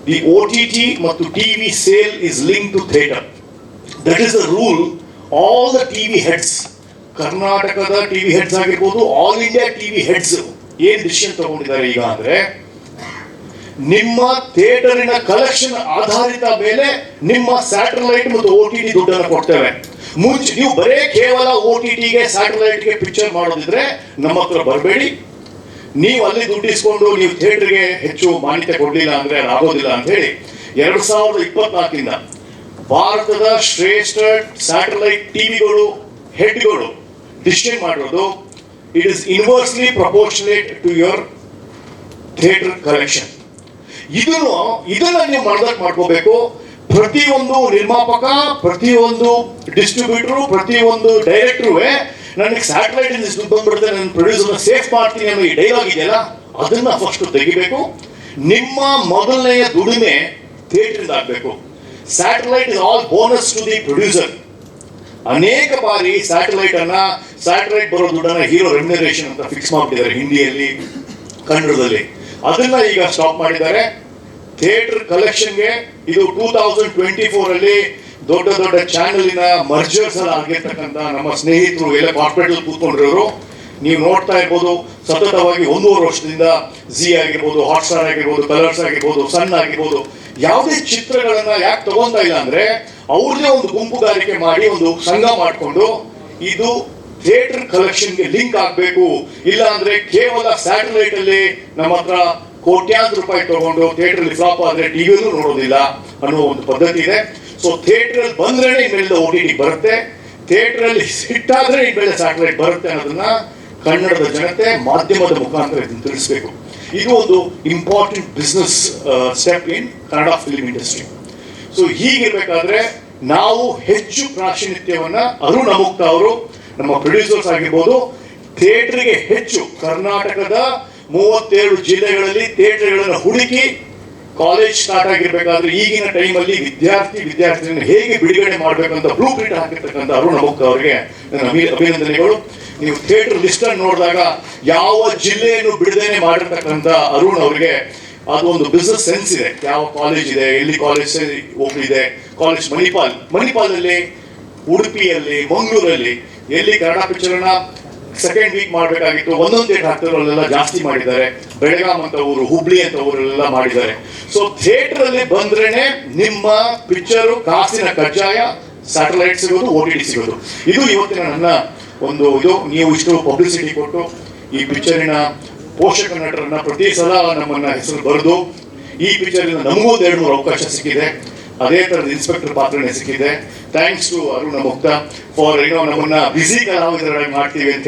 The OTT ಮತ್ತು TV sale is link to theatre. That is the rule. All the TV heads, ಕರ್ನಾಟಕದ TV heads ಆಗಿರ್ಬೋದು, all India TV heads ಏನ್ decision ತಗೊಂಡಿದ್ದಾರೆ ಈಗ ಅಂದ್ರೆ, ನಿಮ್ಮ ಥಿಯೇಟರಿನ ಕಲೆಕ್ಷನ್ ಆಧಾರಿತ ಮೇಲೆ ನಿಮ್ಮ ಸ್ಯಾಟಲೈಟ್ ಮತ್ತು OTT ದುಡ್ಡನ್ನು ಕೊಡ್ತೇವೆ. ಮುಂಚೆ ನೀವು ಬರೇ ಕೇವಲ OTTಗೆ ಸ್ಯಾಟಲೈಟ್ಗೆ ಪಿಕ್ಚರ್ ಮಾಡೋದಿದ್ರೆ ನಮ್ಮ ಹತ್ರ ಬರಬೇಡಿ. ನೀವು ಅಲ್ಲಿ ದುಡ್ಡಿಸ್ಕೊಂಡು ನೀವು ಥಿಯೇಟರ್ಗೆ ಹೆಚ್ಚು ಮಾನ್ಯತೆ ಕೊಡಲಿಲ್ಲ ಅಂದ್ರೆ ಆಗೋದಿಲ್ಲ ಅಂತ ಹೇಳಿ 2024 ಭಾರತದ ಶ್ರೇಷ್ಠ ಸ್ಯಾಟಲೈಟ್ ಟಿವಿಗಳು ಹೆಡ್ಗಳು ಡಿಸಿಷನ್ ಮಾಡಿರೋದು, it is inversely proportionate to your theatre collection. ಇದನ್ನ ನೀವು ಮನದಟ್ಟು ಮಾಡ್ಕೋಬೇಕು. ಪ್ರತಿಯೊಂದು ನಿರ್ಮಾಪಕ, ಪ್ರತಿಯೊಂದು ಡಿಸ್ಟ್ರಿಬ್ಯೂಟರ್, ಪ್ರತಿಯೊಂದು ಡೈರೆಕ್ಟ್ರು ನನಗೆ ಸ್ಯಾಟಲೈಟ್ ಇಂದ ದುಡ್ಡು ಬಂದ್ಬಿಡುತ್ತೆ, ನನ್ನ ಪ್ರೊಡ್ಯೂಸರ್ನ ಸೇಫ್ ಮಾಡ್ತೀನಿ ಅನ್ನೋ ಈ ಡೈಲಾಗ್ ಇದೆಯಲ್ಲ, ಅದನ್ನ ಫಸ್ಟ್ ತೆಗಿಬೇಕು. ನಿಮ್ಮ ಮೊದಲನೆಯ ದುಡಿಮೆ ಥಿಯೇಟರ್ ಇಂದ ಆಗಬೇಕು. Satellite is all bonus to the producer. ಅನೇಕ ಬಾರಿ ಸ್ಯಾಟಲೈಟ್ ಬರೋ ದುಡ್ಡನ್ನ ಹೀರೋ ರೆಮ್ಯುನರೇಷನ್ ಅಂತ ಫಿಕ್ಸ್ ಮಾಡಿಬಿಟ್ಟಿದ್ದಾರೆ ಹಿಂದಿಯಲ್ಲಿ, ಕನ್ನಡದಲ್ಲಿ. ಅದನ್ನ ಈಗ ಸ್ಟಾಪ್ ಮಾಡಿದ್ದಾರೆ. ಥಿಯೇಟರ್ ಕಲೆಕ್ಷನ್ಗೆ ಇದು 2024 ದೊಡ್ಡ ದೊಡ್ಡ ಚಾನೆಲಿನ ಮರ್ಜರ್ಸ್ ಅಲ್ಲಿ ಆಗಿರ್ತಕ್ಕಂಥ ನಮ್ಮ ಸ್ನೇಹಿತರು ಎಲ್ಲ ಕಾರ್ಪೊರೇಟ್ ಕೂತ್ಕೊಂಡಿರೋರು ನೀವು ನೋಡ್ತಾ ಇರ್ಬೋದು. ಸತತವಾಗಿ 1.5 ವರ್ಷದಿಂದ ಜಿ ಆಗಿರ್ಬೋದು, ಹಾಟ್ಸ್ಟಾರ್ ಆಗಿರ್ಬೋದು, ಕಲರ್ಸ್ ಆಗಿರ್ಬೋದು, ಸನ್ ಆಗಿರ್ಬೋದು, ಯಾವುದೇ ಚಿತ್ರಗಳನ್ನ ಯಾಕೆ ತಗೊಂತಾ ಇಲ್ಲ ಅಂದ್ರೆ, ಅವ್ರದೇ ಒಂದು ಗುಂಪುಗಾರಿಕೆ ಮಾಡಿ ಒಂದು ಸಂಘ ಮಾಡಿಕೊಂಡು ಇದು ಥಿಯೇಟರ್ ಕಲೆಕ್ಷನ್ಗೆ ಲಿಂಕ್ ಆಗಬೇಕು. ಇಲ್ಲ ಅಂದ್ರೆ ಕೇವಲ ಸ್ಯಾಟಲೈಟ್ ಅಲ್ಲಿ ನಮ್ಮ ಹತ್ರ ಕೋಟ್ಯಾಂತರ ರೂಪಾಯಿ ತಗೊಂಡು ಥಿಯೇಟರ್ ಅಲ್ಲಿ ಫ್ಲಾಪ್ ಆದ್ರೆ ಟಿವಿಯಲ್ಲೂ ನೋಡೋದಿಲ್ಲ ಅನ್ನೋ ಒಂದು ಪದ್ಧತಿ ಇದೆ. ಸೊ ಥಿಯೇಟರ್ ಅಲ್ಲಿ ಬಂದ್ರೆ ಇನ್ಮೇಲೆ OTT ಬರುತ್ತೆ, ಥಿಯೇಟರ್ ಅಲ್ಲಿ ಸಿಟ್ಟಾದ್ರೆ ಇನ್ಮೇಲೆ ಸ್ಯಾಟಲೈಟ್ ಬರುತ್ತೆ ಅನ್ನೋದನ್ನ ಕನ್ನಡದ ಜನತೆ ಮಾಧ್ಯಮದ ಮುಖಾಂತರ ತಿಳಿಸಬೇಕು. ಇದು ಒಂದು important business step in Kannada film industry. So ಹೀಗಿರ್ಬೇಕಾದ್ರೆ ನಾವು ಹೆಚ್ಚು ಪ್ರಾಶಿನ್ಯತೆಯನ್ನ ಅರುಣ್ ಅಮುಕ್ತ ಅವರು, ನಮ್ಮ ಪ್ರೊಡ್ಯೂಸರ್ಸ್ ಆಗಿರ್ಬೋದು, ಥಿಯೇಟರ್ಗೆ ಹೆಚ್ಚು ಕರ್ನಾಟಕದ 32 ಜಿಲ್ಲೆಗಳಲ್ಲಿ ಥಿಯೇಟರ್ಗಳನ್ನು ಹುಡುಕಿ, ಕಾಲೇಜ್ ಸ್ಟಾರ್ಟ್ ಆಗಿರ್ಬೇಕಾದ್ರೆ ಈಗಿನ ಟೈಮಲ್ಲಿ ವಿದ್ಯಾರ್ಥಿಯನ್ನು ಹೇಗೆ ಬಿಡುಗಡೆ ಮಾಡಬೇಕಂತ ಬ್ಲೂ ಪ್ರಿಂಟ್ ಹಾಕಿರ್ತಕ್ಕಂಥ ಅರುಣ್ ಅಮುಕ್ತ ಅವರಿಗೆ ನನ್ನ ಅಭಿನಂದನೆಗಳು. ನೀವು ಥಿಯೇಟರ್ ಲಿಸ್ಟ್ ಅನ್ನು ನೋಡಿದಾಗ ಯಾವ ಜಿಲ್ಲೆಯನ್ನು ಬಿಡುಗಡೆ ಮಾಡಿರ್ತಕ್ಕಂಥ ಅರುಣ್ ಅವರಿಗೆ ಅದು ಒಂದು ಬಿಸ್ನೆಸ್ ಸೆನ್ಸ್ ಇದೆ. ಯಾವ ಕಾಲೇಜ್ ಇದೆ, ಎಲ್ಲಿ ಕಾಲೇಜ್ ಹೋಗ್ಲಿದೆ, ಕಾಲೇಜ್ ಮಣಿಪಾಲಲ್ಲಿ, ಉಡುಪಿಯಲ್ಲಿ, ಮಂಗಳೂರಲ್ಲಿ ಎಲ್ಲಿ ಕನ್ನಡ ಪಿಕ್ಚರ್ನ ಸೆಕೆಂಡ್ ವೀಕ್ ಮಾಡಬೇಕಾಗಿತ್ತು, ಒಂದೊಂದು ಡೇಟ್ ಹಾಕ್ತಾರೆ, ಅಲ್ಲೆಲ್ಲ ಜಾಸ್ತಿ ಮಾಡಿದ್ದಾರೆ. ಬೆಳಗಾಂ ಅಂತ ಊರು, ಹುಬ್ಳಿ ಅಂತ ಊರೆಲ್ಲ ಮಾಡಿದ್ದಾರೆ. ಸೊ ಥಿಯೇಟರ್ ಅಲ್ಲಿ ಬಂದ್ರೇನೆ ನಿಮ್ಮ ಪಿಕ್ಚರು ಕಾಸಿನ ಕಜ್ಜಾಯ, ಸ್ಯಾಟಲೈಟ್ ಸಿಗೋದು, OTT ಸಿಗೋದು. ಇದು ಇವತ್ತಿನ ನನ್ನ ಒಂದು ಇದು. ನೀವು ಇಷ್ಟು ಪಬ್ಲಿಸಿಟಿ ಕೊಟ್ಟು ಈ ಪಿಕ್ಚರಿನ ಪೋಷಕ ನಟರನ್ನ ಪ್ರತಿ ಸಲ ನಮ್ಮನ್ನ ಹೆಸರು ಬರೆದು ಈ ಪಿಕ್ಚರಿನ ನಮಗೂ 2-3 ಅವಕಾಶ ಸಿಕ್ಕಿದೆ. ಅದೇ ತರದ ಇನ್ಸ್ಪೆಕ್ಟರ್ ಪಾತ್ರನೇ ಸಿಕ್ಕಿದೆ. ಥ್ಯಾಂಕ್ಸ್ ಟು ಅರುಣ್ ಅಮುಕ್ತ ಫಾರ್ ನಮ್ಮನ್ನ ಬ್ಯುಸಿ ಕಲಾವಿದರಾಗಿ ಮಾಡ್ತೀವಿ ಅಂತ